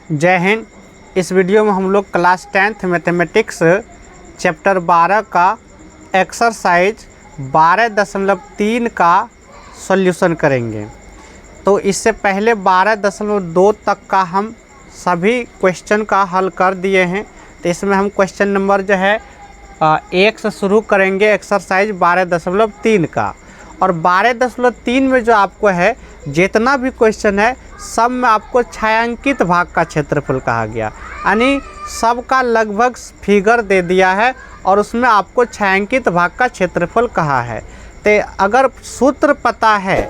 जय हिंद। इस वीडियो में हम लोग क्लास 10th मैथमेटिक्स चैप्टर 12 का एक्सरसाइज 12.3 का सॉल्यूशन करेंगे। तो इससे पहले 12.2 तक का हम सभी क्वेश्चन का हल कर दिए हैं। तो इसमें हम क्वेश्चन नंबर जो है 1 से शुरू करेंगे एक्सरसाइज 12.3 का। और 12.3 में जो आपको है जितना भी क्वेश्चन है सब में आपको छायांकित भाग का क्षेत्रफल कहा गया, यानी सबका लगभग फिगर दे दिया है और उसमें आपको छायांकित भाग का क्षेत्रफल कहा है। तो अगर सूत्र पता है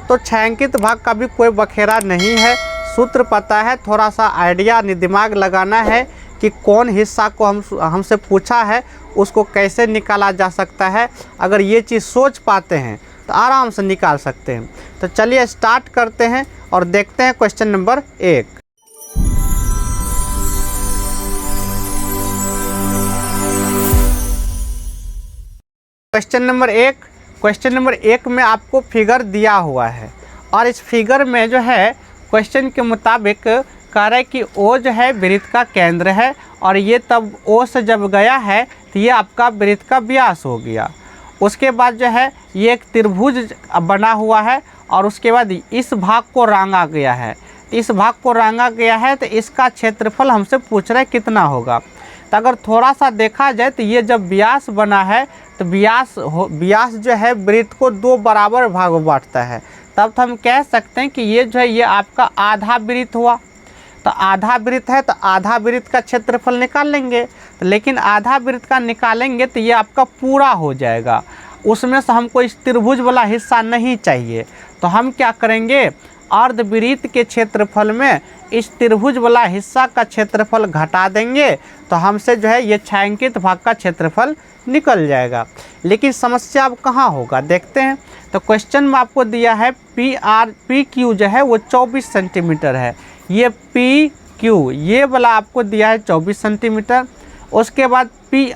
तो छायांकित भाग का भी कोई बखेरा नहीं है। सूत्र पता है, थोड़ा सा आइडिया दिमाग लगाना है कि कौन हिस्सा को हमसे पूछा है उसको कैसे निकाला जा सकता है। अगर ये चीज़ सोच पाते हैं तो आराम से निकाल सकते हैं। तो चलिए स्टार्ट करते हैं और देखते हैं क्वेश्चन नंबर 1। क्वेश्चन नंबर 1 में आपको फिगर दिया हुआ है और इस फिगर में जो है क्वेश्चन के मुताबिक कह रहा है कि O जो है वृत्त का केंद्र है और ये तब O से जब गया है तो ये आपका वृत्त का व्यास हो गया। उसके बाद जो है ये एक त्रिभुज बना हुआ है और उसके बाद इस भाग को रंगा गया है। इस भाग को रंगा गया है तो इसका क्षेत्रफल हमसे पूछ रहा है कितना होगा। तो अगर थोड़ा सा देखा जाए तो ये जब व्यास बना है तो व्यास जो है वृत्त को 2 बराबर भाग में बांटता है। तब तो हम कह सकते हैं कि ये जो है ये आपका आधा वृत्त हुआ। तो आधा वृत्त है तो आधा वृत्त का क्षेत्रफल निकाल लेंगे। तो लेकिन आधा वृत्त का निकालेंगे तो ये आपका पूरा हो जाएगा, उसमें से हमको इस त्रिभुज वाला हिस्सा नहीं चाहिए। तो हम क्या करेंगे, अर्धवृत्त के क्षेत्रफल में इस त्रिभुज वाला हिस्सा का क्षेत्रफल घटा देंगे तो हमसे जो है ये छायांकित भाग का क्षेत्रफल निकल जाएगा। लेकिन समस्या अब कहाँ होगा देखते हैं। तो क्वेश्चन में आपको दिया है पी क्यू जो है वो 24 सेंटीमीटर है। ये पी क्यू ये वाला आपको दिया है 24 सेंटीमीटर। उसके बाद पी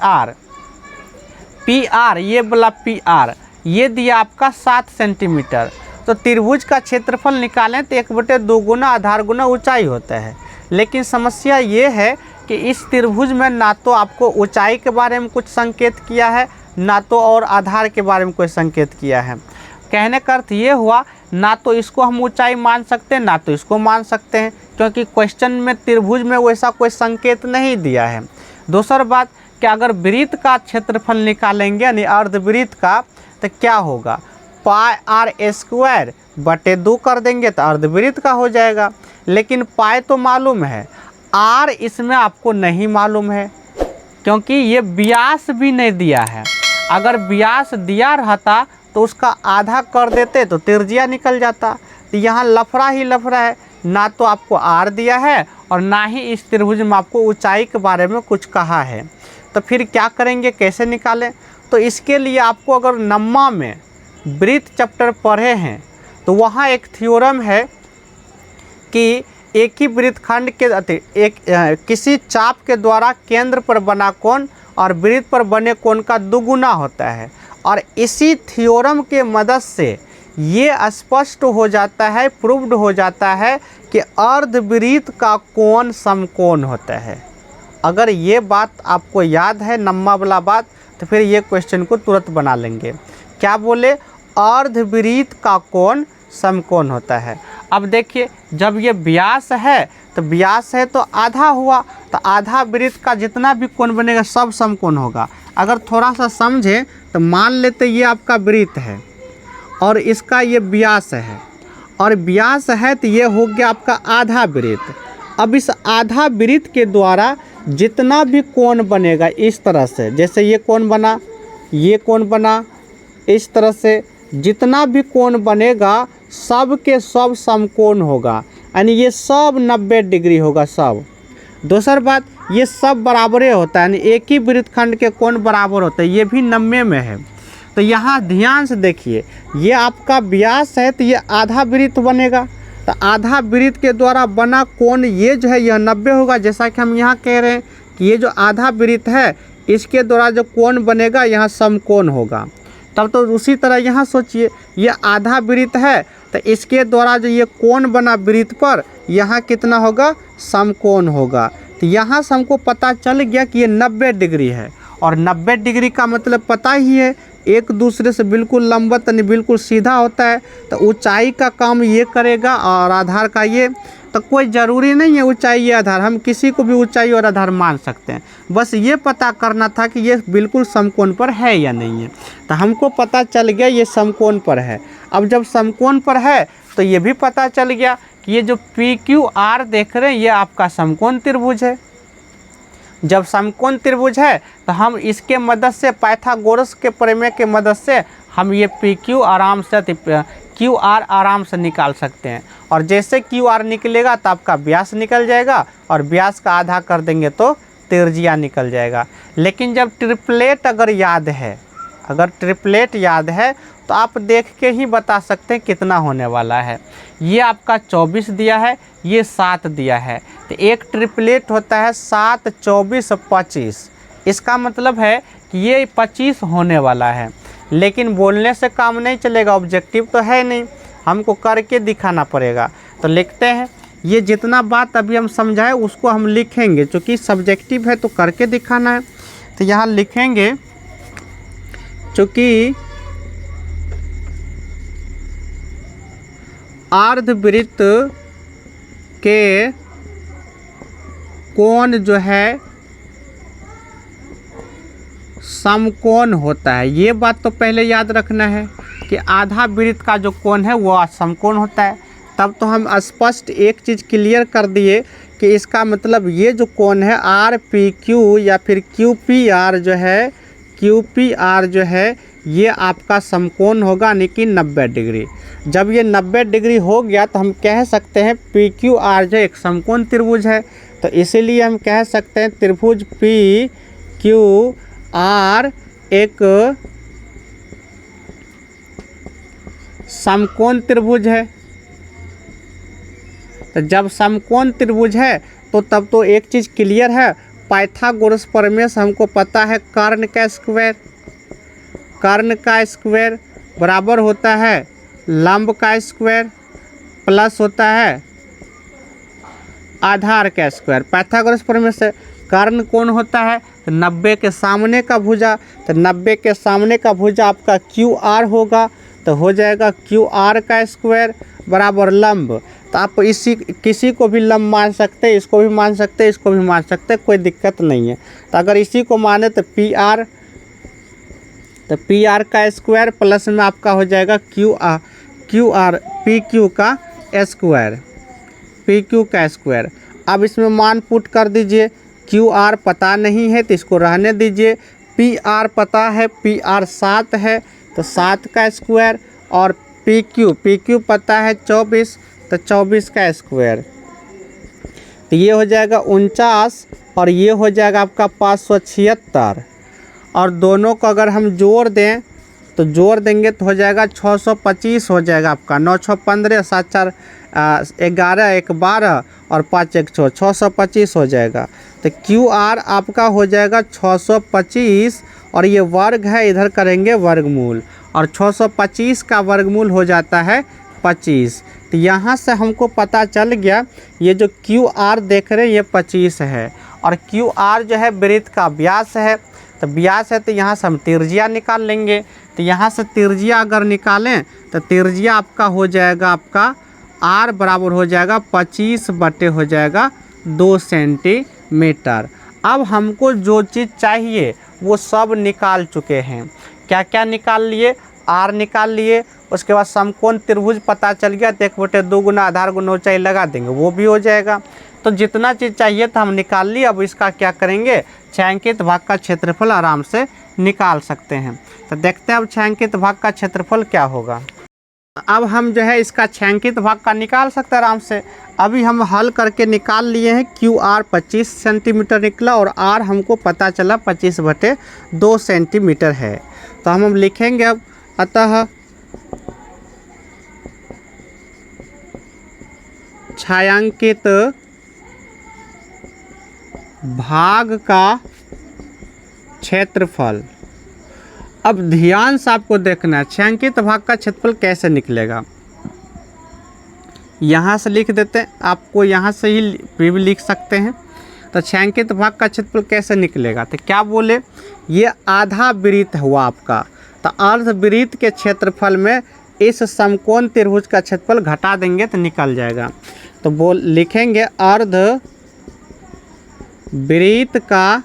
आर ये वाला पी आर ये दिया आपका 7 सेंटीमीटर। तो त्रिभुज का क्षेत्रफल निकालें तो 1/2 गुना आधार गुना ऊंचाई होता है। लेकिन समस्या ये है कि इस त्रिभुज में ना तो आपको ऊंचाई के बारे में कुछ संकेत किया है ना तो और आधार के बारे में कोई संकेत किया है। कहने का अर्थ ये हुआ ना तो इसको हम ऊंचाई मान सकते हैं ना तो इसको मान सकते हैं, क्योंकि क्वेश्चन में त्रिभुज में वैसा कोई संकेत नहीं दिया है। दूसरी बात कि अगर वृत्त का क्षेत्रफल निकालेंगे यानी अर्धवृत्त का तो क्या होगा, पाई आर स्क्वायर बटे 2 कर देंगे तो अर्धवृत्त का हो जाएगा। लेकिन पाई तो मालूम है, आर इसमें आपको नहीं मालूम है क्योंकि ये व्यास भी नहीं दिया है। अगर व्यास दिया रहता तो उसका आधा कर देते तो त्रिज्या निकल जाता। तो यहाँ लफड़ा ही लफड़ा है, ना तो आपको आर दिया है और ना ही इस त्रिभुज में आपको ऊंचाई के बारे में कुछ कहा है। तो फिर क्या करेंगे, कैसे निकालें। तो इसके लिए आपको अगर नम्मा में वृत्त चैप्टर पढ़े हैं तो वहाँ एक थ्योरम है कि एक ही वृत्तखंड के किसी चाप के द्वारा केंद्र पर बना कोण और वृत्त पर बने कोण का 2 गुना होता है। और इसी थ्योरम के मदद से ये स्पष्ट हो जाता है, प्रूव्ड हो जाता है कि अर्धवृत्त का कोण समकोण होता है। अगर ये बात आपको याद है नम्मा वाला बात तो फिर ये क्वेश्चन को तुरंत बना लेंगे। क्या बोले, अर्धवृत्त का कोण समकोण होता है। अब देखिए जब ये व्यास है तो व्यास है तो आधा हुआ, तो आधा वृत्त का जितना भी कोण बनेगा सब समकोण होगा। अगर थोड़ा सा समझें तो मान लेते ये आपका वृत्त है और इसका ये व्यास है और व्यास है तो ये हो गया आपका आधा वृत्त। अब इस आधा वृत्त के द्वारा जितना भी कोण बनेगा इस तरह से, जैसे ये कोण बना, ये कोण बना, इस तरह से जितना भी कोण बनेगा सब के सब समकोण होगा, यानी ये सब 90 डिग्री होगा सब। दूसरी बात ये सब बराबरे होता है, यानी एक ही वृत्तखंड के कोण बराबर होता है, ये भी 90 में है। तो यहाँ ध्यान से देखिए ये आपका व्यास है तो ये आधा वृत्त बनेगा, तो आधा वृत्त के द्वारा बना कोण ये जो है यह 90 होगा। जैसा कि हम यहाँ कह रहे हैं कि ये जो आधा वृत्त है इसके द्वारा जो कोण बनेगा यहाँ समकोण होगा। तब तो उसी तरह यहाँ सोचिए ये आधा वृत्त है तो इसके द्वारा जो ये कोण बना वृत्त पर, यहाँ कितना होगा, समकोण होगा। तो यहाँ से हमको पता चल गया कि ये 90 डिग्री है, और 90 डिग्री का मतलब पता ही है, एक दूसरे से बिल्कुल लंबवत यानी बिल्कुल सीधा होता है। तो ऊंचाई का काम ये करेगा और आधार का ये, तो कोई ज़रूरी नहीं है ऊंचाई या आधार, हम किसी को भी ऊंचाई और आधार मान सकते हैं। बस ये पता करना था कि ये बिल्कुल समकोण पर है या नहीं है। तो हमको पता चल गया ये समकोण पर है। अब जब समकोण पर है तो ये भी पता चल गया कि ये जो PQR देख रहे हैं ये आपका समकोण त्रिभुज है। जब समकोण त्रिभुज है तो हम इसके मदद से, पाइथागोरस के प्रमेय के मदद से हम ये QR आराम से निकाल सकते हैं। और जैसे QR निकलेगा तो आपका व्यास निकल जाएगा, और व्यास का आधा कर देंगे तो त्रिज्या निकल जाएगा। लेकिन जब ट्रिपलेट अगर याद है, तो आप देख के ही बता सकते हैं कितना होने वाला है। ये आपका 24 दिया है, ये 7 दिया है, तो एक ट्रिपलेट होता है 7, 24, 25। इसका मतलब है कि ये 25 होने वाला है। लेकिन बोलने से काम नहीं चलेगा, ऑब्जेक्टिव तो है नहीं, हमको करके दिखाना पड़ेगा। तो लिखते हैं, ये जितना बात अभी हम समझाए उसको हम लिखेंगे, चूँकि सब्जेक्टिव है तो करके दिखाना है। तो यहाँ लिखेंगे, चूँकि अर्धवृत्त के कोण जो है समकोण होता है। ये बात तो पहले याद रखना है कि आधा वृत्त का जो कोण है वो समकोण होता है। तब तो हम स्पष्ट एक चीज़ क्लियर कर दिए कि इसका मतलब ये जो कोण है RPQ या फिर QPR जो है ये आपका समकोण होगा, यानी कि 90 डिग्री। जब ये 90 डिग्री हो गया तो हम कह सकते हैं PQR जो एक समकोण त्रिभुज है। तो इसीलिए हम कह सकते हैं त्रिभुज PQR एक समकोण त्रिभुज है। तो जब समकोण त्रिभुज है तो तब तो एक चीज़ क्लियर है, पाइथागोरस प्रमेय से हमको पता है कर्ण का स्क्वायर बराबर होता है लंब का स्क्वायर प्लस होता है आधार का स्क्वायर। पाइथागोरस प्रमेय से कर्ण कोण होता है 90 के सामने का भुजा, तो 90 के सामने का भुजा आपका QR होगा, तो हो जाएगा QR का स्क्वायर बराबर लंब। तो आप किसी को भी लंब मान सकते हैं, इसको भी मान सकते हैं, इसको भी मान सकते हैं, कोई दिक्कत नहीं है। तो अगर इसी को माने तो PR का स्क्वायर प्लस में आपका हो जाएगा PQ का स्क्वायर। अब इसमें मान पुट कर दीजिए, QR पता नहीं है तो इसको रहने दीजिए, PR पता है, PR 7 है तो 7 का स्क्वायर, और PQ पता है 24 तो 24 का स्क्वायर। तो ये हो जाएगा 49 और ये हो जाएगा आपका 576। और दोनों को अगर हम जोड़ दें तो जोड़ देंगे तो हो जाएगा 625 हो जाएगा आपका। 9 6 15, 7 4 11, 1 12 और 5 1 6, 625 हो जाएगा। तो QR आपका हो जाएगा 625, और ये वर्ग है, इधर करेंगे वर्गमूल, और 625 का वर्गमूल हो जाता है 25। तो यहाँ से हमको पता चल गया ये जो QR देख रहे हैं ये 25 है, और QR जो है वृत्त का व्यास है। तो व्यास है तो यहाँ से हम त्रिज्या निकाल लेंगे। तो यहाँ से त्रिज्या अगर निकालें तो त्रिज्या आपका हो जाएगा, आपका R बराबर हो जाएगा 25 बटे हो जाएगा 2 सेंटीमीटर। अब हमको जो चीज़ चाहिए वो सब निकाल चुके हैं। क्या क्या निकाल लिए? R निकाल लिए, उसके बाद समकोण त्रिभुज पता चल गया, तो 1/2 गुना आधार गुना ऊंचाई लगा देंगे, वो भी हो जाएगा। तो जितना चीज़ चाहिए था हम निकाल लिए। अब इसका क्या करेंगे, छायांकित भाग का क्षेत्रफल आराम से निकाल सकते हैं। तो देखते हैं अब छायांकित भाग का क्षेत्रफल क्या होगा। अब हम जो है इसका छायांकित भाग का निकाल सकते हैं आराम से। अभी हम हल करके निकाल लिए हैं। QR 25 सेंटीमीटर निकला और R हमको पता चला 25/2 सेंटीमीटर है। तो हम लिखेंगे अब, अतः छायांकित भाग का क्षेत्रफल। अब ध्यान से आपको देखना है छायांकित भाग का क्षेत्रफल कैसे निकलेगा। यहाँ से लिख देते हैं, आपको यहाँ से ही भी लिख सकते हैं। तो छायांकित भाग का क्षेत्रफल कैसे निकलेगा, तो क्या बोले, ये आधा वृत्त हुआ आपका, तो अर्ध वृत्त के क्षेत्रफल में इस समकोण त्रिभुज का क्षेत्रफल घटा देंगे तो निकल जाएगा। तो लिखेंगे अर्ध वृत्त का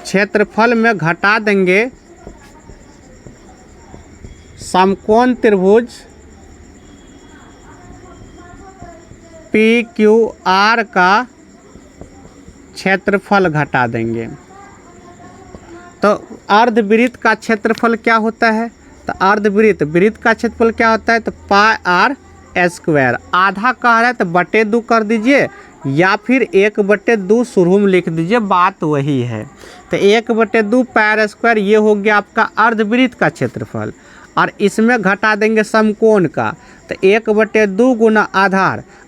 क्षेत्रफल में घटा देंगे समकोण त्रिभुज PQR का क्षेत्रफल घटा देंगे। तो अर्धवृत्त का क्षेत्रफल क्या होता है, तो वृत्त का क्षेत्रफल क्या होता है, तो पाई आर स्क्वायर। आधा कह रहा है तो बटे 2 कर दीजिए या फिर 1/2 शुरू में लिख दीजिए, बात वही है। तो 1/2 पाई आर स्क्वायर ये हो गया आपका अर्धवृत्त का क्षेत्रफल, और इसमें घटा देंगे समकोण का, तो 1/2 गुना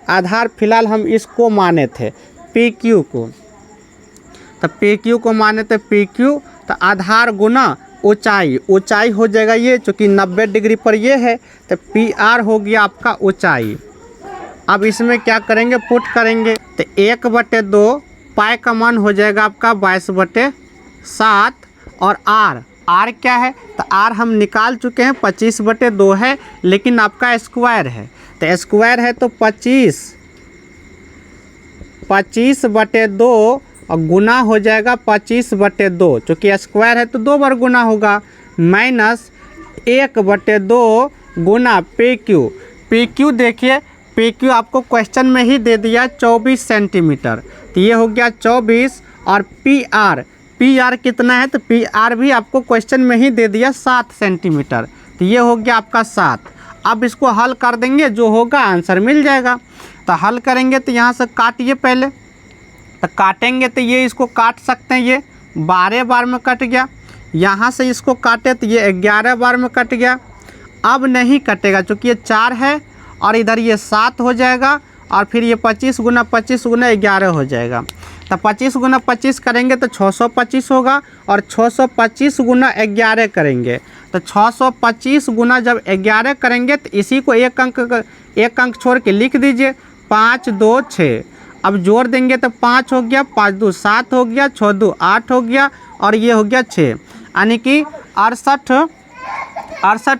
आधार फिलहाल हम इसको माने थे PQ को, तो PQ को माने थे PQ, तो आधार गुना ऊंचाई हो जाएगा ये, चूँकि 90 डिग्री पर ये है, तो PR हो गया आपका ऊंचाई। अब इसमें क्या करेंगे, पुट करेंगे, तो 1/2 पाई का मान हो जाएगा आपका 22/7, और R क्या है, तो R हम निकाल चुके हैं 25/2 है, लेकिन आपका स्क्वायर है, तो स्क्वायर है तो 25/2 और गुना हो जाएगा 25/2, चूँकि स्क्वायर है तो 2 बार गुना होगा, माइनस 1/2 गुना PQ देखिए, PQ आपको क्वेश्चन में ही दे दिया 24 सेंटीमीटर, तो ये हो गया 24, और PR कितना है, तो PR भी आपको क्वेश्चन में ही दे दिया 7 सेंटीमीटर, तो ये हो गया आपका 7। अब इसको हल कर देंगे, जो होगा आंसर मिल जाएगा। तो हल करेंगे तो यहाँ से काटिए पहले, तो काटेंगे तो ये इसको काट सकते हैं, ये 12 बार में कट गया, यहाँ से इसको काटे तो ये 11 बार में कट गया। अब नहीं कटेगा चूँकि ये 4 है, और इधर ये 7 हो जाएगा, और फिर ये 25 गुना 11 हो जाएगा। तो 25 गुना 25 करेंगे तो 625 होगा, और 625 गुना 11 करेंगे तो 625 गुना जब 11 करेंगे तो इसी को एक अंक छोड़ के लिख दीजिए, 5 2 6। अब जोड़ देंगे तो 5 हो गया, 5 2 7 हो गया, 6 2 8 हो गया, और ये हो गया 6, यानी कि 68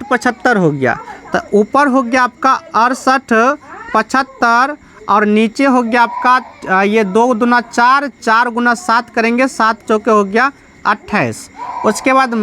75 हो गया। तो ऊपर हो गया आपका 68 75, और नीचे हो गया आपका ये 2 गुना 4, 4 गुना 7 करेंगे, 7 चौके हो गया 28। उसके बाद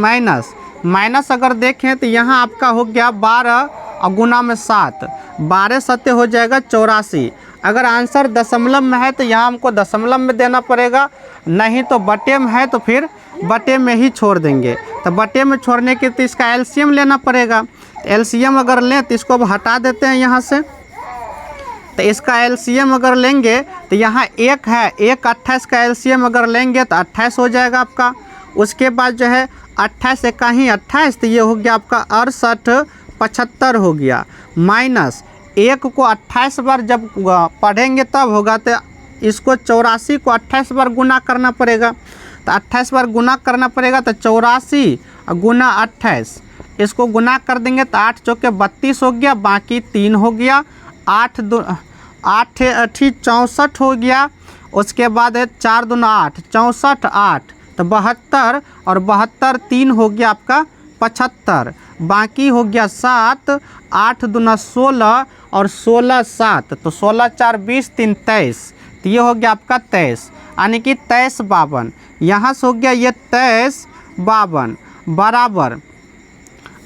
माइनस अगर देखें तो यहाँ आपका हो गया 12 और गुना में 7, 12 7 हो जाएगा 84। अगर आंसर दशमलव में है तो यहाँ हमको दशमलव में देना पड़ेगा, नहीं तो बटे में है तो फिर बटे में ही छोड़ देंगे। तो बटे में छोड़ने के तो इसका एलसीएम लेना पड़ेगा। एलसीएम अगर लें तो इसको अब हटा देते हैं यहाँ से, तो इसका एलसीएम अगर लेंगे तो यहाँ 1 है, 1 28 का एलसीएम अगर लेंगे तो 28 हो जाएगा आपका। उसके बाद जो है 28 1 ही 28, तो ये हो गया आपका 68 75 हो गया, माइनस 1 को 28 बार जब पढ़ेंगे तब होगा, तो इसको 84 को 28 बार गुना करना पड़ेगा, तो 28 बार गुना करना पड़ेगा, तो 84 गुना 28 इसको गुना कर देंगे तो 8 चौके 32 हो गया, बाकी 3 हो गया, 8 64 हो गया। उसके बाद है 4 दूना 8 64 8, तो 72, और 72 3 हो गया आपका 75, बाकी हो गया 7, 8 दूना 16 और 16 7, तो 16 4 20 3 23, तो ये हो गया आपका 23, यानी कि 23 52। यहाँ से हो गया ये 23 52 बराबर।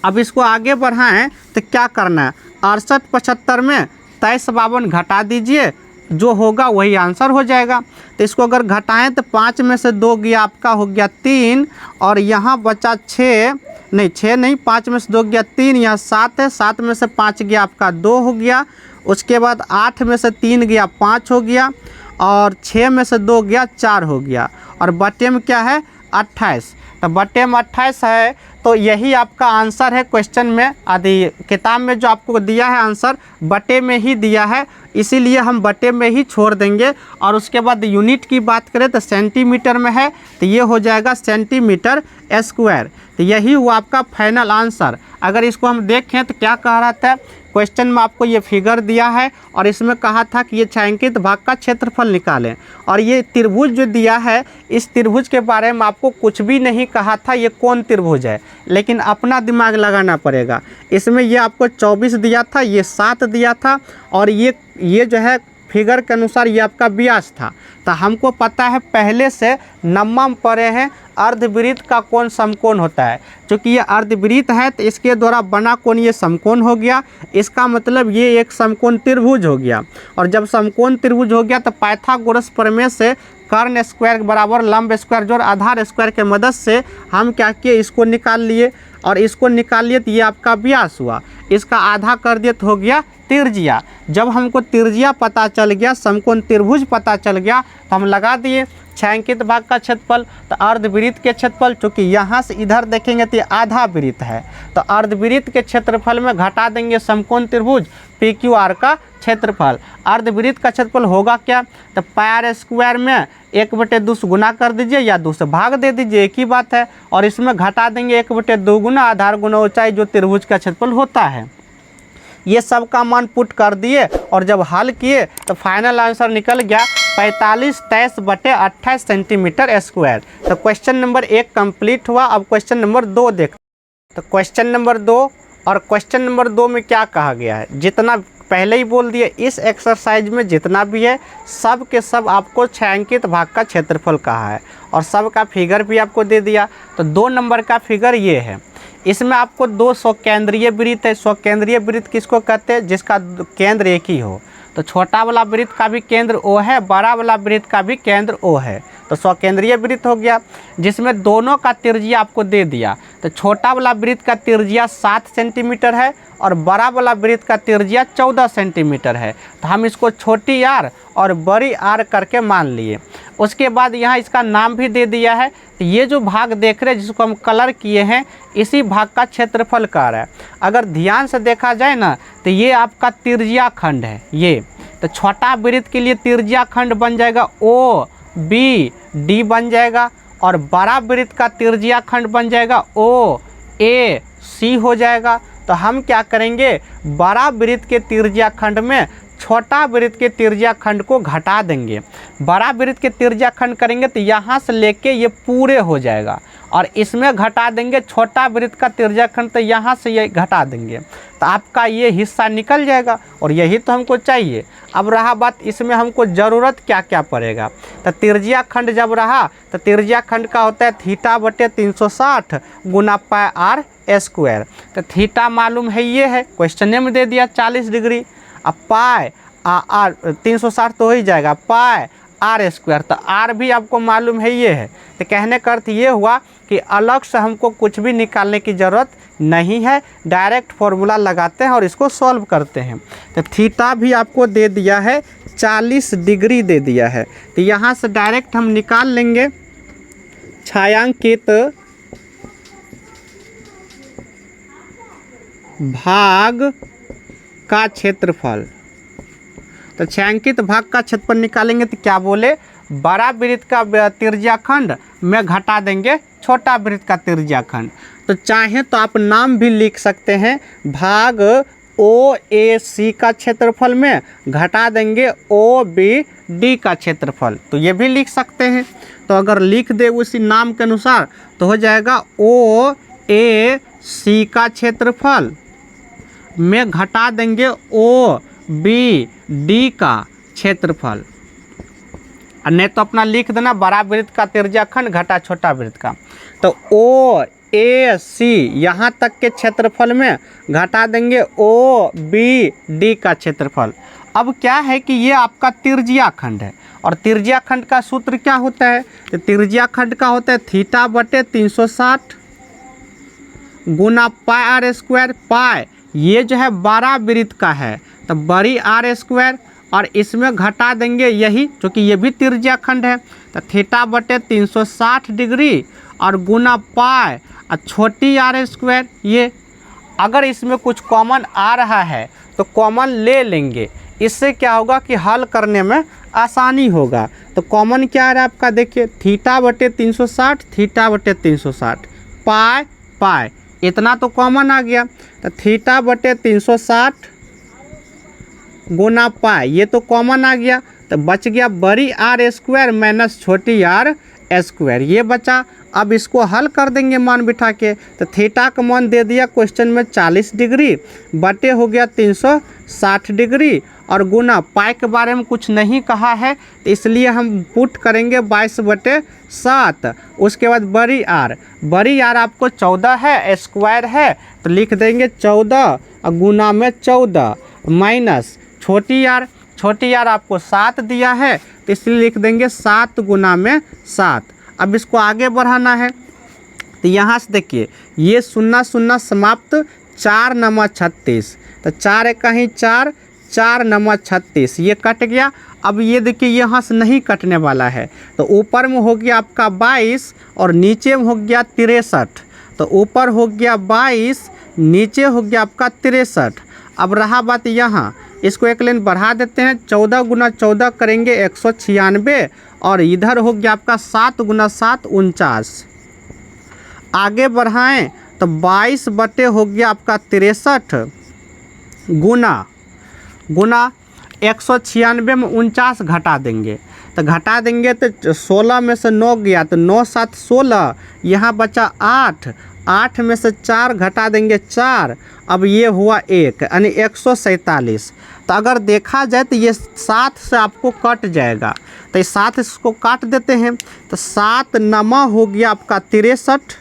अब इसको आगे बढ़ाएं तो क्या करना है, 68 75 में 23 52 घटा दीजिए, जो होगा वही आंसर हो जाएगा। तो इसको अगर घटाएं तो 5 में से 2 गया आपका हो गया 3, और यहाँ बचा 6 नहीं 5 में से 2 गया 3, यहाँ 7 है, 7 में से 5 गया आपका 2 हो गया। उसके बाद 8 में से 3 गया 5 हो गया, और 6 में से 2 गया 4 हो गया, और बटे में क्या है 28, तो बटे में 28 है। तो यही आपका आंसर है क्वेश्चन में, आदि किताब में जो आपको दिया है आंसर बटे में ही दिया है, इसीलिए हम बटे में ही छोड़ देंगे। और उसके बाद यूनिट की बात करें तो सेंटीमीटर में है, तो ये हो जाएगा सेंटीमीटर स्क्वायर, तो यही हुआ आपका फाइनल आंसर। अगर इसको हम देखें तो क्या कह रहा था, क्वेश्चन में आपको ये फिगर दिया है और इसमें कहा था कि ये छायांकित भाग का क्षेत्रफल निकालें, और ये त्रिभुज जो दिया है इस त्रिभुज के बारे में आपको कुछ भी नहीं कहा था ये कौन त्रिभुज है, लेकिन अपना दिमाग लगाना पड़ेगा। इसमें ये आपको 24 दिया था, ये 7 दिया था, और ये जो है फिगर के अनुसार ये आपका व्यास था। तो हमको पता है पहले से नम्मा में पढ़े हैं अर्धवृत्त का कोण समकोण होता है। क्योंकि ये अर्धवृत्त है तो इसके द्वारा बना कोण ये समकोण हो गया, इसका मतलब ये एक समकोण त्रिभुज हो गया। और जब समकोण त्रिभुज हो गया तो पाइथागोरस प्रमेय से कर्ण स्क्वायर बराबर लंब स्क्वायर जोड़ आधार स्क्वायर के मदद से हम क्या किए, इसको निकाल लिए, और इसको निकाल लिए तो ये आपका व्यास हुआ, इसका आधा कर दिए तो हो गया त्रिज्या। जब हमको त्रिज्या पता चल गया, समकोण त्रिभुज पता चल गया, तो हम लगा दिए छायांकित भाग का क्षेत्रफल। तो अर्धवृत्त के क्षेत्रफल, चूँकि यहाँ से इधर देखेंगे तो ये आधा वृत्त है, तो अर्धवृत्त के क्षेत्रफल में घटा देंगे समकोण त्रिभुज PQR का क्षेत्रफल। अर्धवृत्त का क्षेत्रफल होगा क्या, तो पाई स्क्वायर में 1/2 से गुना कर दीजिए या 2 से भाग दे दीजिए, एक ही बात है। और इसमें घटा देंगे 1/2 गुना आधार गुना ऊंचाई जो त्रिभुज का क्षेत्रफल होता है। ये सब का मान पुट कर दिए और जब हल किए तो फाइनल आंसर निकल गया 45-23/28 सेंटीमीटर स्क्वायर। तो क्वेश्चन नंबर 1 कंप्लीट हुआ। अब क्वेश्चन नंबर 2 देखते। तो क्वेश्चन नंबर 2, और क्वेश्चन नंबर 2 में क्या कहा गया है, जितना पहले ही बोल दिए, इस एक्सरसाइज में जितना भी है सब के सब आपको छायांकित भाग का क्षेत्रफल कहा है और सब का फिगर भी आपको दे दिया। तो 2 नंबर का फिगर ये है, इसमें आपको 2 स्वकेंद्रीय वृत्त है। स्वकेंद्रीय वृत्त किसको कहते हैं, जिसका केंद्र एक ही हो। तो छोटा वाला वृत्त का भी केंद्र O है, बड़ा वाला वृत्त का भी केंद्र O है, तो स्वकेंद्रीय वृत्त हो गया, जिसमें दोनों का त्रिज्या आपको दे दिया। तो छोटा वाला वृत्त का त्रिज्या 7 सेंटीमीटर है और बड़ा वाला वृत्त का त्रिज्या 14 सेंटीमीटर है। तो हम इसको छोटी r और बड़ी r करके मान लिए। उसके बाद यहाँ इसका नाम भी दे दिया है। तो ये जो भाग देख रहे हैं जिसको हम कलर किए हैं, इसी भाग का क्षेत्रफल कह रहा है। अगर ध्यान से देखा जाए ना तो ये आपका त्रिज्या खंड है ये। तो छोटा वृत्त के लिए त्रिज्या खंड बन जाएगा OBD बन जाएगा, और बड़ा वृत्त का त्रिज्या खंड बन जाएगा OAC हो जाएगा। तो हम क्या करेंगे, बड़ा वृत्त के त्रिज्या खंड में छोटा वृत्त के त्रिज्या खंड को घटा देंगे। बड़ा वृत्त के त्रिज्या खंड करेंगे तो यहाँ से लेके ये पूरे हो जाएगा, और इसमें घटा देंगे छोटा वृत्त का त्रिज्या खंड, तो यहाँ से ये घटा देंगे, तो आपका ये हिस्सा निकल जाएगा, और यही तो हमको चाहिए। अब रहा बात इसमें हमको ज़रूरत क्या क्या पड़ेगा। तो त्रिज्या खंड जब रहा तो त्रिज्या खंड का होता है θ/360 गुना पाई r स्क्वायर। तो थीटा मालूम है, ये है क्वेश्चन में दे दिया 40 डिग्री। अब पाई r 360 तो हो ही जाएगा, पाई r स्क्वायर, तो r भी आपको मालूम है ये है। तो कहने का अर्थ ये हुआ कि अलग से हमको कुछ भी निकालने की ज़रूरत नहीं है, डायरेक्ट फॉर्मूला लगाते हैं और इसको सॉल्व करते हैं। तो थीटा भी आपको दे दिया है 40 डिग्री दे दिया है। तो यहाँ से डायरेक्ट हम निकाल लेंगे छायांकित भाग का क्षेत्रफल। तो छायांकित भाग का क्षेत्रफल निकालेंगे तो क्या बोले, बड़ा वृत्त का त्रिज्या खंड में घटा देंगे छोटा वृत्त का त्रिज्या खंड। तो चाहे तो आप नाम भी लिख सकते हैं, भाग OAC का क्षेत्रफल में घटा देंगे OBD का क्षेत्रफल, तो ये भी लिख सकते हैं। तो अगर लिख दे उसी नाम के अनुसार तो हो जाएगा OAC का क्षेत्रफल में घटा देंगे OBD का क्षेत्रफल, और नहीं तो अपना लिख देना बड़ा वृत्त का त्रिज्या खंड घटा छोटा वृत्त का। तो OAC यहाँ तक के क्षेत्रफल में घटा देंगे OBD का क्षेत्रफल। अब क्या है कि ये आपका त्रिज्या खंड है, और त्रिज्या खंड का सूत्र क्या होता है, तो त्रिज्या खंड का होता है θ/360 गुना पाई r स्क्वायर। पाई ये जो है बड़ा वृत्त का है तो बड़ी r स्क्वायर, और इसमें घटा देंगे यही, क्योंकि ये भी त्रिज्या खंड है। तो θ/360 डिग्री और गुना पाई और छोटी r स्क्वायर। ये अगर इसमें कुछ कॉमन आ रहा है तो कॉमन ले लेंगे, इससे क्या होगा कि हल करने में आसानी होगा। तो कॉमन क्या आ रहा है आपका, देखिए θ/360 θ/360 पाई पाई, इतना तो कॉमन आ गया। तो थीटा बटे 360 गुना पाई, ये तो कॉमन आ गया। तो बच गया बड़ी आर स्क्वायर माइनस छोटी आर स्क्वायर, ये बचा। अब इसको हल कर देंगे मान बिठा के। तो थीटा का मान दे दिया क्वेश्चन में 40 डिग्री, बटे हो गया 360 डिग्री, और गुना पाई के बारे में कुछ नहीं कहा है तो इसलिए हम पुट करेंगे 22/7। उसके बाद बड़ी आर आपको 14 है, स्क्वायर है तो लिख देंगे 14 और गुना में 14 माइनस छोटी आर आपको 7 दिया है तो इसलिए लिख देंगे 7 गुना में 7। अब इसको आगे बढ़ाना है तो यहाँ से देखिए ये 0 0 समाप्त, 4 9 36, तो 4 एक कहीं 4, 4 9 36, ये कट गया। अब ये देखिए यहाँ से नहीं कटने वाला है, तो ऊपर में हो गया आपका 22 और नीचे में हो गया 63। तो ऊपर हो गया 22, नीचे हो गया आपका 63। अब रहा बात यहाँ, इसको एक लाइन बढ़ा देते हैं, 14 गुना 14 करेंगे 196, और इधर हो गया आपका 7 गुना 7 49। आगे बढ़ाएं तो 22 बटे हो गया आपका 63 गुना 196 में 49 घटा देंगे। तो घटा देंगे तो 16 में से 9 गया तो 9 7 16, यहाँ बचा 8, 8 में से 4 घटा देंगे 4, अब ये हुआ 1 यानी 147। तो अगर देखा जाए तो ये 7 से आपको कट जाएगा, तो इस 7 इसको काट देते हैं। तो 7 9 हो गया आपका 63,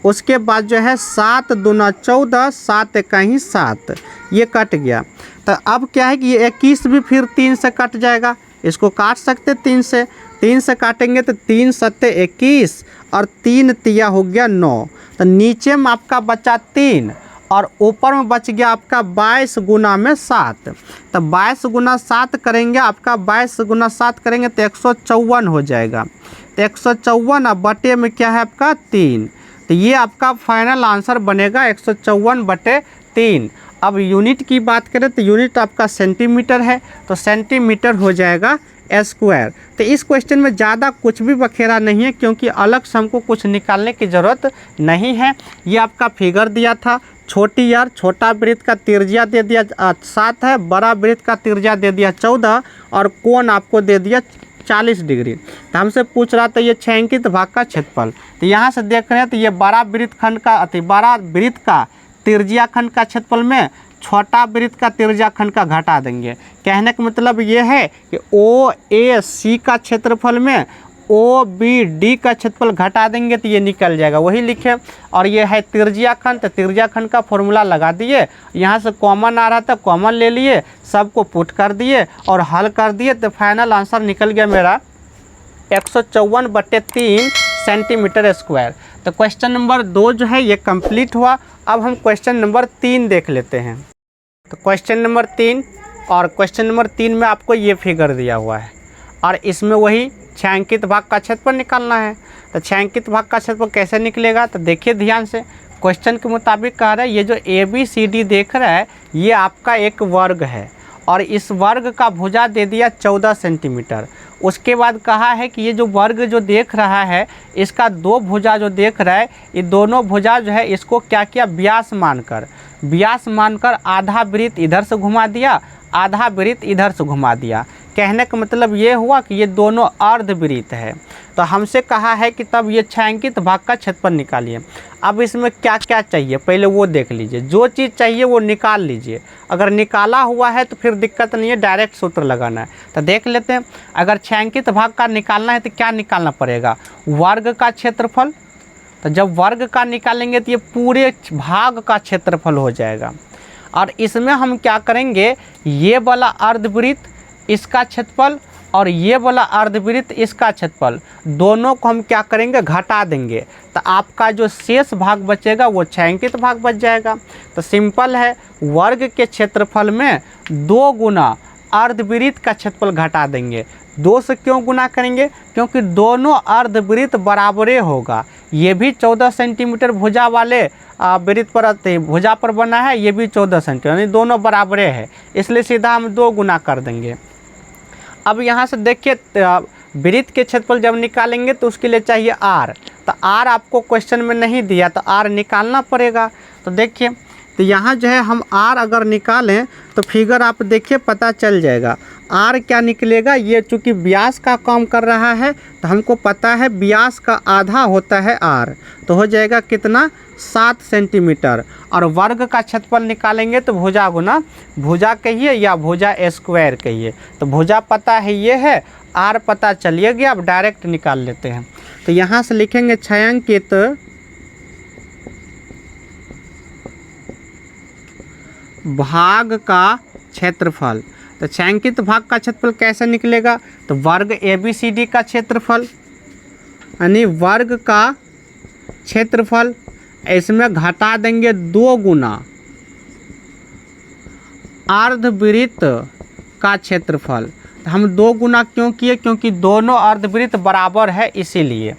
उसके बाद जो है 7 दूना 14, 7 कहीं 7, ये कट गया। तो अब क्या है कि ये 21 भी फिर 3 से कट जाएगा, इसको काट सकते 3 से काटेंगे तो 3 7 21 और 3 तिया हो गया 9। तो नीचे में आपका बचा 3 और ऊपर में बच गया आपका 22 गुना में 7। तो 22 गुना 7 करेंगे, आपका 22 गुना 7 करेंगे तो 154 हो जाएगा। तो 154 और बटे में क्या है आपका 3, तो ये आपका फाइनल आंसर बनेगा 154/3। अब यूनिट की बात करें तो यूनिट आपका सेंटीमीटर है, तो सेंटीमीटर हो जाएगा स्क्वायर। तो इस क्वेश्चन में ज़्यादा कुछ भी बखेरा नहीं है, क्योंकि अलग से हमको कुछ निकालने की ज़रूरत नहीं है। ये आपका फिगर दिया था, छोटी आर छोटा वृत्त का त्रिज्या दे दिया 7 है, बड़ा वृत्त का त्रिज्या दे दिया 14, और कोण आपको दे दिया 40 डिग्री। तो हमसे पूछ रहा था ये छायांकित भाग का क्षेत्रफल। तो यहाँ से देख रहे हैं तो ये बड़ा वृत्त खंड का बड़ा वृत्त का त्रिज्या खंड का क्षेत्रफल में छोटा वृत्त का त्रिज्या खंड का घटा देंगे। कहने का मतलब ये है कि OAC का क्षेत्रफल में OBD का क्षेत्रफल घटा देंगे तो ये निकल जाएगा, वही लिखे। और ये है त्रिज्या खंड, तो त्रिज्या खंड का फॉर्मूला लगा दिए, यहाँ से कॉमन आ रहा था कॉमन ले लिए, सबको पुट कर दिए और हल कर दिए, तो फाइनल आंसर निकल गया मेरा 154/3 सेंटीमीटर स्क्वायर। तो क्वेश्चन नंबर 2 जो है ये कंप्लीट हुआ। अब हम क्वेश्चन नंबर 3 देख लेते हैं। तो क्वेश्चन नंबर 3, और क्वेश्चन नंबर 3 में आपको ये फिगर दिया हुआ है, और इसमें वही छायांकित भाग का क्षेत्रफल निकालना है। तो छायांकित भाग का क्षेत्रफल कैसे निकलेगा, तो देखिए ध्यान से, क्वेश्चन के मुताबिक कह रहा है ये जो ABCD देख रहा है ये आपका एक वर्ग है, और इस वर्ग का भुजा दे दिया 14 सेंटीमीटर। उसके बाद कहा है कि ये जो वर्ग जो देख रहा है इसका 2 भुजा जो देख रहा है, ये दोनों भुजा जो है इसको क्या किया, व्यास मानकर आधा वृत्त इधर से घुमा दिया, आधा वृत्त इधर से घुमा दिया। कहने का मतलब ये हुआ कि ये दोनों अर्धवृत्त है। तो हमसे कहा है कि तब ये छायांकित भाग का क्षेत्रफल निकालिए। अब इसमें क्या क्या चाहिए पहले वो देख लीजिए, जो चीज़ चाहिए वो निकाल लीजिए। अगर निकाला हुआ है तो फिर दिक्कत नहीं है, डायरेक्ट सूत्र लगाना है। तो देख लेते हैं, अगर छायांकित भाग का निकालना है तो क्या निकालना पड़ेगा, वर्ग का क्षेत्रफल। तो जब वर्ग का निकालेंगे तो ये पूरे भाग का क्षेत्रफल हो जाएगा। और इसमें हम क्या करेंगे, ये वाला अर्धवृत्त इसका क्षेत्रफल और ये वाला अर्धवृत्त इसका क्षेत्रफल, दोनों को हम क्या करेंगे, घटा देंगे। तो आपका जो शेष भाग बचेगा वो छायांकित भाग बच जाएगा। तो सिंपल है, वर्ग के क्षेत्रफल में 2 गुना अर्धवृत्त का क्षेत्रफल घटा देंगे। 2 से क्यों गुना करेंगे, क्योंकि दोनों अर्धवृत्त बराबरे होगा। ये भी 14 सेंटीमीटर भुजा वाले वृत्त पर भुजा पर बना है, ये भी 14 सेंटीमीटर, यानी दोनों बराबरे है, इसलिए सीधा हम 2 गुना कर देंगे। अब यहाँ से देखिए वृत्त के क्षेत्रफल जब निकालेंगे तो उसके लिए चाहिए R। तो आर आपको क्वेश्चन में नहीं दिया तो आर निकालना पड़ेगा। तो देखिए, तो यहाँ जो है हम आर अगर निकालें तो फिगर आप देखिए पता चल जाएगा। आर क्या निकलेगा, ये चूँकि व्यास का काम कर रहा है तो हमको पता है व्यास का आधा होता है आर, तो हो जाएगा कितना 7 सेंटीमीटर। और वर्ग का क्षेत्रफल निकालेंगे तो भुजा गुना भुजा कहिए या भुजा स्क्वायर कहिए। तो भुजा पता है ये है, आर पता चलिए गया, अब डायरेक्ट निकाल लेते हैं। तो यहाँ से लिखेंगे छायांकित भाग का क्षेत्रफल। तो छायांकित भाग का क्षेत्रफल कैसे निकलेगा, तो वर्ग ABCD का क्षेत्रफल यानी वर्ग का क्षेत्रफल, इसमें घटा देंगे 2 गुना अर्धवृत्त का क्षेत्रफल। तो हम 2 गुना क्यों किए, क्योंकि दोनों अर्धवृत्त बराबर है इसीलिए।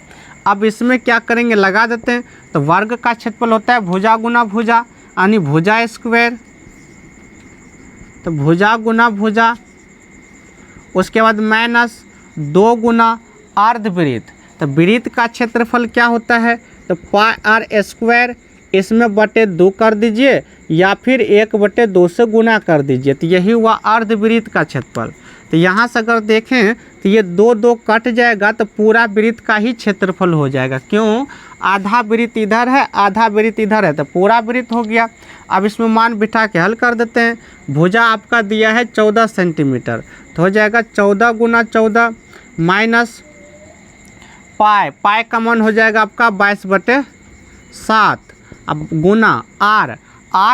अब इसमें क्या करेंगे, लगा देते हैं। तो वर्ग का क्षेत्रफल होता है भुजा गुना भुजा यानी भुजा स्क्वायर, तो भुजा गुना भुजा, उसके बाद माइनस 2 गुना अर्धवृत्त। तो वृत्त का क्षेत्रफल क्या होता है, तो पाई आर स्क्वायर, इसमें बटे 2 कर दीजिए या फिर 1/2 से गुना कर दीजिए, तो यही हुआ अर्धवृत्त का क्षेत्रफल। तो यहाँ से अगर देखें तो ये 2 कट जाएगा तो पूरा वृत्त का ही क्षेत्रफल हो जाएगा। क्यों, आधा वृत्त इधर है आधा वृत्त इधर है, तो पूरा वृत्त हो गया। अब इसमें मान बिठा के हल कर देते हैं। भुजा आपका दिया है 14 सेंटीमीटर, तो हो जाएगा 14 गुना 14 माइनस पाई का मान हो जाएगा आपका 22/7। अब गुना आर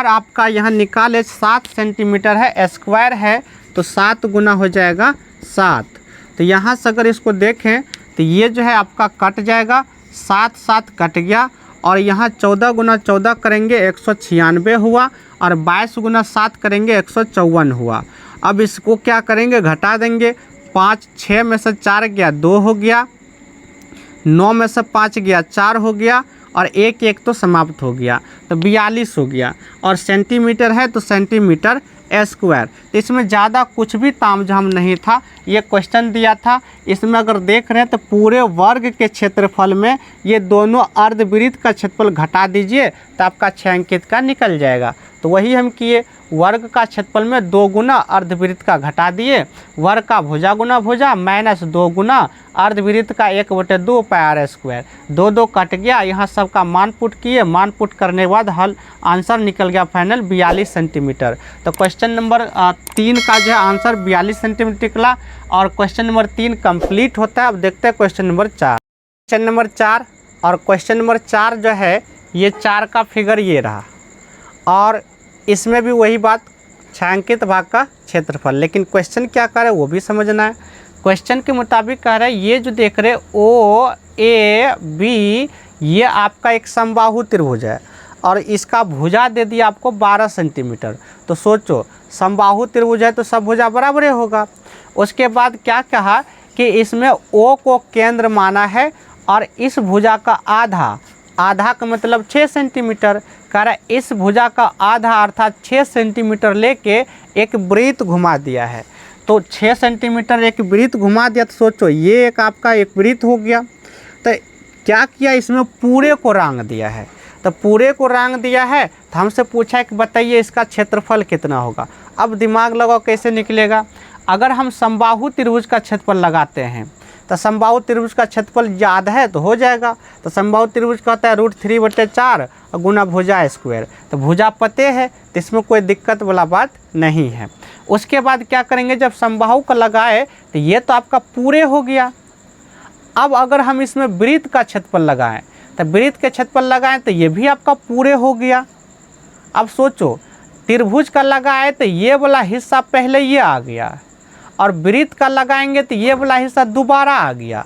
आपका यहाँ निकाले 7 सेंटीमीटर है, स्क्वायर है तो 7 गुना हो जाएगा 7। तो यहाँ से अगर इसको देखें तो ये जो है आपका कट जाएगा, 7 कट गया, और यहाँ 14 गुना 14 करेंगे 196 हुआ, और 22 गुना 7 करेंगे 154 हुआ। अब इसको क्या करेंगे, घटा देंगे। 5 6 में से 4 गया 2 हो गया, 9 में से 5 गया 4 हो गया, और 1 तो समाप्त हो गया, तो 42 हो गया। और सेंटीमीटर है तो सेंटीमीटर स्क्वायर। इसमें ज़्यादा कुछ भी तामझाम नहीं था, ये क्वेश्चन दिया था। इसमें अगर देख रहे हैं तो पूरे वर्ग के क्षेत्रफल में ये दोनों अर्धवृत्त का क्षेत्रफल घटा दीजिए तो आपका छायांकित का निकल जाएगा। तो वही हम किए, वर्ग का क्षेत्रफल में 2 गुना अर्धवृत्त का घटा दिए, वर्ग का भुजा गुना भुजा माइनस 2 गुना अर्धवृत्त का 1/2 पाई आर स्क्वायर। 2 कट गया, यहाँ सबका मान पुट किए, मान पुट करने के बाद हल आंसर निकल गया फाइनल 42 सेंटीमीटर। तो क्वेश्चन नंबर 3 का जो है आंसर 42 सेंटीमीटर निकला, और क्वेश्चन नंबर 3 कंप्लीट होता है। अब देखते हैं क्वेश्चन नंबर 4। क्वेश्चन नंबर 4 और क्वेश्चन नंबर 4 जो है ये 4 का फिगर ये रहा, और इसमें भी वही बात छायांकित भाग का क्षेत्रफल, लेकिन क्वेश्चन क्या कर रहा है वो भी समझना है। क्वेश्चन के मुताबिक कह रहा है ये जो देख रहे OAB ये आपका एक समबाहु त्रिभुज है, और इसका भुजा दे दिया आपको 12 सेंटीमीटर। तो सोचो समबाहु त्रिभुज है तो सब भुजा बराबर होगा। उसके बाद क्या कहा कि इसमें O को केंद्र माना है, और इस भुजा का आधा का मतलब 6 सेंटीमीटर। कह रहा है इस भुजा का आधा अर्थात 6 सेंटीमीटर लेके एक वृत्त घुमा दिया है। तो 6 सेंटीमीटर एक वृत्त घुमा दिया, तो सोचो ये एक आपका एक वृत्त हो गया। तो क्या किया, इसमें पूरे को रांग दिया है। तो पूरे को रांग दिया है तो हमसे पूछा है कि बताइए इसका क्षेत्रफल कितना होगा। अब दिमाग लगाओ कैसे निकलेगा। अगर हम समबाहु त्रिभुज का क्षेत्रफल लगाते हैं तो समबाहु त्रिभुज का क्षेत्रफल याद है तो हो जाएगा। तो समबाहु त्रिभुज कहता है √3/4 गुना भुजा स्क्वायर। तो भुजा पते है तो इसमें कोई दिक्कत वाला बात नहीं है। उसके बाद क्या करेंगे, जब समबाहु का लगाए तो ये तो आपका पूरे हो गया। अब अगर हम इसमें वृत्त का क्षेत्रफल लगाएं तो वृत्त के क्षेत्रफल लगाएं तो ये भी आपका पूरे हो गया। अब सोचो त्रिभुज का लगाए तो ये वाला हिस्सा पहले ये आ गया, और वृत्त का लगाएंगे तो ये वाला हिस्सा दोबारा आ गया,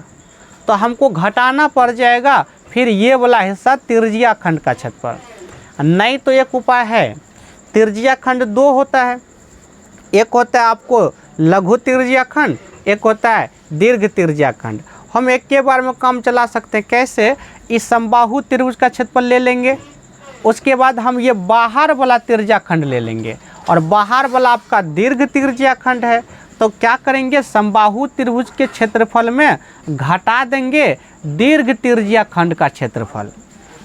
तो हमको घटाना पड़ जाएगा फिर ये वाला हिस्सा त्रिज्या खंड का क्षेत्रफल। नहीं तो एक उपाय है, त्रिज्या खंड 2 होता है, एक होता है आपको लघु त्रिज्या खंड, एक होता है दीर्घ त्रिज्या खंड। हम एक के बार में काम चला सकते हैं। कैसे, इस समबाहु त्रिभुज का क्षेत्रफल ले लेंगे, उसके बाद हम ये बाहर वाला त्रिज्या खंड ले लेंगे, और बाहर वाला आपका दीर्घ त्रिज्या खंड है। तो क्या करेंगे, समबाहु त्रिभुज के क्षेत्रफल में घटा देंगे दीर्घ त्रिज्या खंड का क्षेत्रफल।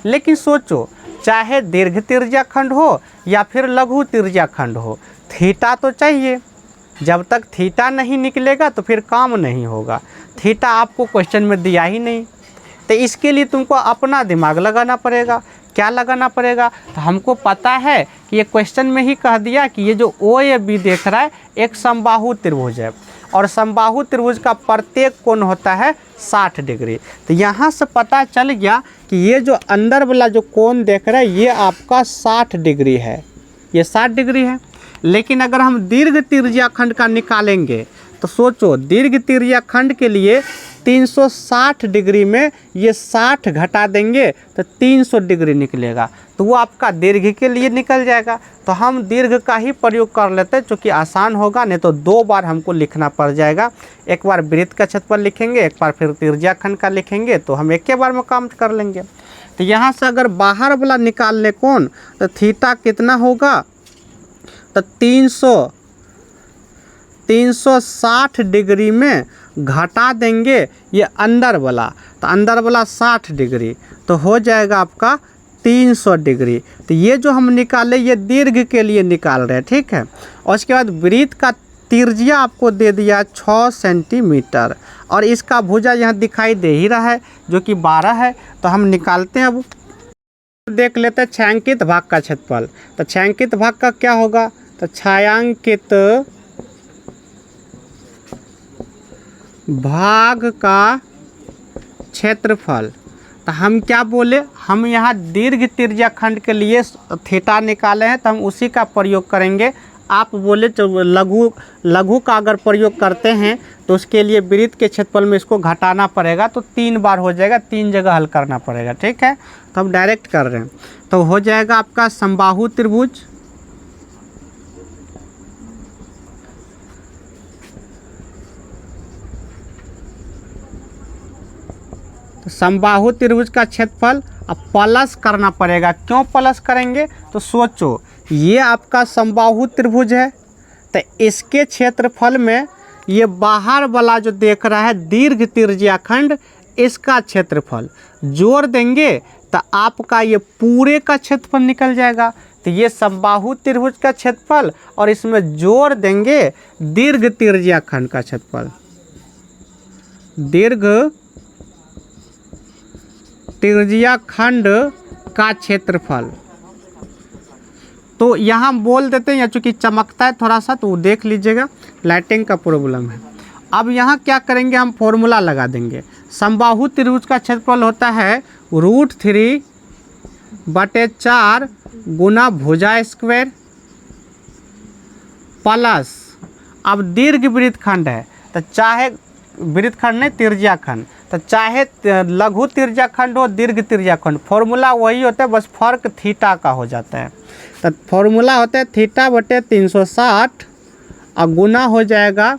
लेकिन सोचो, चाहे दीर्घ त्रिज्या खंड हो या फिर लघु त्रिज्या खंड हो, थीटा तो चाहिए। जब तक थीटा नहीं निकलेगा तो फिर काम नहीं होगा। थीटा आपको क्वेश्चन में दिया ही नहीं, तो इसके लिए तुमको अपना दिमाग लगाना पड़ेगा। क्या लगाना पड़ेगा, तो हमको पता है कि ये क्वेश्चन में ही कह दिया कि ये जो ओ ए बी देख रहा है एक समबाहु त्रिभुज है, और समबाहु त्रिभुज का प्रत्येक कोण होता है 60 डिग्री। तो यहाँ से पता चल गया कि ये जो अंदर वाला जो कोण देख रहा है ये आपका 60 डिग्री है, ये 60 डिग्री है। लेकिन अगर हम दीर्घ त्रिज्या खंड का निकालेंगे तो सोचो, दीर्घ त्रिज्या खंड के लिए 360 डिग्री में ये 60 घटा देंगे तो 300 डिग्री निकलेगा, तो वो आपका दीर्घ के लिए निकल जाएगा। तो हम दीर्घ का ही प्रयोग कर लेते हैं, चूँकि आसान होगा, नहीं तो 2 बार हमको लिखना पड़ जाएगा। एक बार वृत्त का क्षेत्रफल लिखेंगे, एक बार फिर त्रिज्या खंड का लिखेंगे, तो हम एक ही बार में काम कर लेंगे। तो यहाँ से अगर बाहर वाला निकाल ले कोण, तो थीटा कितना होगा, तो 360 डिग्री में घटा देंगे ये अंदर वाला, तो अंदर वाला 60 डिग्री, तो हो जाएगा आपका 300 डिग्री। तो ये जो हम निकाले ये दीर्घ के लिए निकाल रहे हैं, ठीक है। और उसके बाद वृत्त का त्रिज्या आपको दे दिया 6 सेंटीमीटर, और इसका भुजा यहाँ दिखाई दे ही रहा है जो कि 12 है। तो हम निकालते हैं, अब देख लेते हैं छायांकित भाग का क्षेत्रफल। तो छायांकित भाग का क्या होगा, तो छायांकित भाग का क्षेत्रफल। तो हम क्या बोले, हम यहाँ दीर्घ त्रिज्या खंड के लिए थीटा निकाले हैं, तो हम उसी का प्रयोग करेंगे। आप बोले तो लघु का अगर प्रयोग करते हैं तो उसके लिए वृत्त के क्षेत्रफल में इसको घटाना पड़ेगा, तो 3 बार हो जाएगा, 3 जगह हल करना पड़ेगा, ठीक है। तो हम डायरेक्ट कर रहे हैं, तो हो जाएगा आपका समबाहु त्रिभुज, तो समबाहु त्रिभुज का क्षेत्रफल अब प्लस करना पड़ेगा। क्यों प्लस करेंगे, तो सोचो, ये आपका समबाहु त्रिभुज है, तो इसके क्षेत्रफल में ये बाहर वाला जो देख रहा है दीर्घ त्रिज्या खंड, इसका क्षेत्रफल जोड़ देंगे तो आपका ये पूरे का क्षेत्रफल निकल जाएगा। तो ये समबाहु त्रिभुज का क्षेत्रफल और इसमें जोड़ देंगे दीर्घ त्रिज्या खंड का क्षेत्रफल, दीर्घ त्रिज्या खंड का क्षेत्रफल। तो यहाँ बोल देते हैं, या चूँकि चमकता है थोड़ा सा तो देख लीजिएगा, लाइटिंग का प्रॉब्लम है। अब यहाँ क्या करेंगे, हम फॉर्मूला लगा देंगे। समबाहु त्रिभुज का क्षेत्रफल होता है √3/4 गुना भुजा स्क्वायर प्लस, अब दीर्घ वृत्तखंड है तो चाहे वृत्तखंड नहीं त्रिज्या खंड, तो चाहे लघु त्रिज्या खंड हो दीर्घ त्रिज्या खंड, फॉर्मूला वही होता है, बस फर्क थीटा का हो जाता है। तो फॉर्मूला होता है θ/360 और गुना हो जाएगा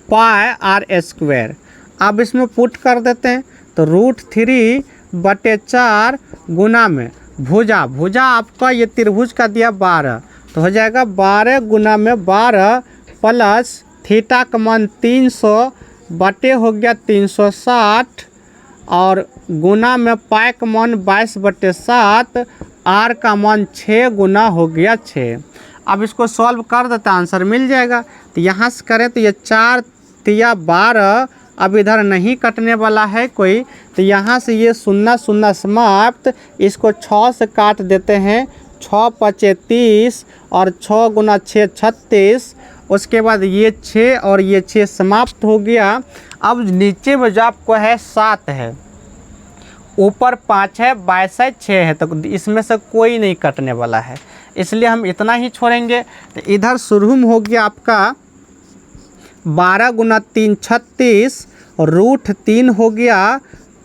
πr²। अब इसमें पुट कर देते हैं, तो √3/4 गुना में भुजा आपका ये त्रिभुज का दिया 12, तो हो जाएगा 12 गुना में 12 प्लस थीटा का मान 300 बटे हो गया 360 और गुना में पाई का मान 22/7, आर का मान 6 गुना हो गया 6। अब इसको सॉल्व कर देते हैं, आंसर मिल जाएगा। तो यहाँ से करें तो ये 4 तिया 12, अब इधर नहीं कटने वाला है कोई, तो यहाँ से ये 0 0 समाप्त, इसको 6 से काट देते हैं, 6 5 30 और 6 गुना 6 36, उसके बाद ये 6 और ये 6 समाप्त हो गया। अब नीचे में जो आपको है 7 है, ऊपर 5 है, 22 है, 6 है, तो इसमें से कोई नहीं कटने वाला है, इसलिए हम इतना ही छोड़ेंगे। तो इधर शुरू में हो गया आपका 12 गुना 3 36 और √3 हो गया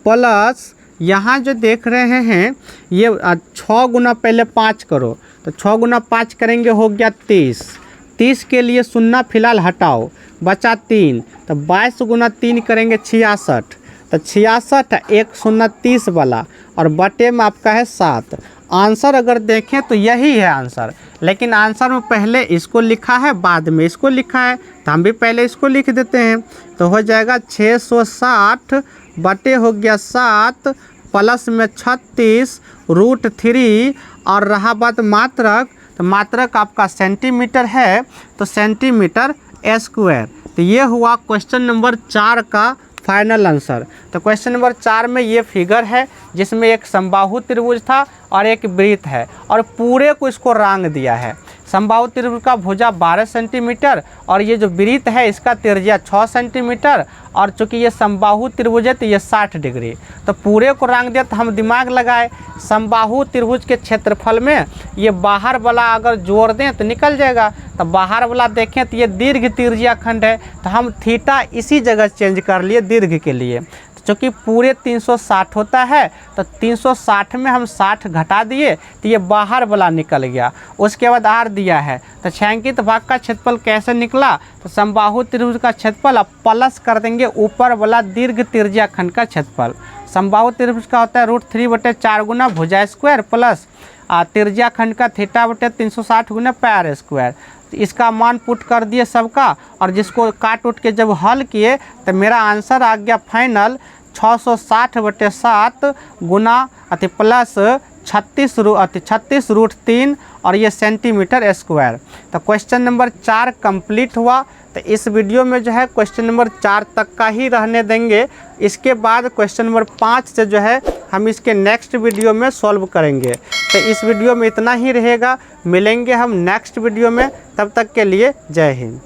प्लस, यहाँ जो देख रहे हैं ये 6 गुना पहले 5 करो, तो 6 गुना 5 करेंगे हो गया 30, 30 के लिए 0 फिलहाल हटाओ, बचा 3, तो 22 गुना 3 करेंगे 66, तो 66 1 0 30 वाला और बटे में आपका है 7, आंसर अगर देखें तो यही है आंसर, लेकिन आंसर में पहले इसको लिखा है बाद में इसको लिखा है, तो हम भी पहले इसको लिख देते हैं। तो हो जाएगा 660 बटे हो गया 7 प्लस में 36 √3 और रहा बात मात्रक, तो मात्रक आपका सेंटीमीटर है, तो सेंटीमीटर स्क्वायर। तो ये हुआ क्वेश्चन नंबर 4 का फाइनल आंसर। तो क्वेश्चन नंबर 4 में ये फिगर है जिसमें एक समबाहु त्रिभुज था और एक वृत्त है और पूरे को इसको रंग दिया है। समबाहु त्रिभुज का भुजा 12 सेंटीमीटर और ये जो वृत्त है इसका त्रिज्या 6 सेंटीमीटर और चूंकि ये समबाहु त्रिभुज है तो ये 60 डिग्री। तो पूरे को रंग दिया, तो हम दिमाग लगाए समबाहु त्रिभुज के क्षेत्रफल में ये बाहर वाला अगर जोड़ दें तो निकल जाएगा। तो बाहर वाला देखें तो ये दीर्घ त्रिज्या खंड है, तो हम थीटा इसी जगह चेंज कर लिए दीर्घ के लिए। चूँकि पूरे 360 होता है तो 360 में हम 60 घटा दिए तो ये बाहर वाला निकल गया। उसके बाद आर दिया है, तो छायांकित भाग का क्षेत्रफल कैसे निकला, तो समबाहु त्रिभुज का क्षेत्रफल अब प्लस कर देंगे ऊपर वाला दीर्घ त्रिज्या खंड का क्षेत्रफल। समबाहु त्रिभुज का होता है √3/4 गुना भुजा स्क्वायर प्लस त्रिज्या खंड का θ/360 गुना पाई स्क्वायर। इसका मान पुट कर दिए सबका और जिसको काट उठ के जब हल किए तो मेरा आंसर आ गया फाइनल 660/7 गुना प्लस 36 √3 और ये सेंटीमीटर स्क्वायर। तो क्वेश्चन नंबर 4 कंप्लीट हुआ। तो इस वीडियो में जो है क्वेश्चन नंबर 4 तक का ही रहने देंगे। इसके बाद क्वेश्चन नंबर 5 से जो है हम इसके नेक्स्ट वीडियो में सॉल्व करेंगे। तो इस वीडियो में इतना ही रहेगा, मिलेंगे हम नेक्स्ट वीडियो में, तब तक के लिए जय हिंद।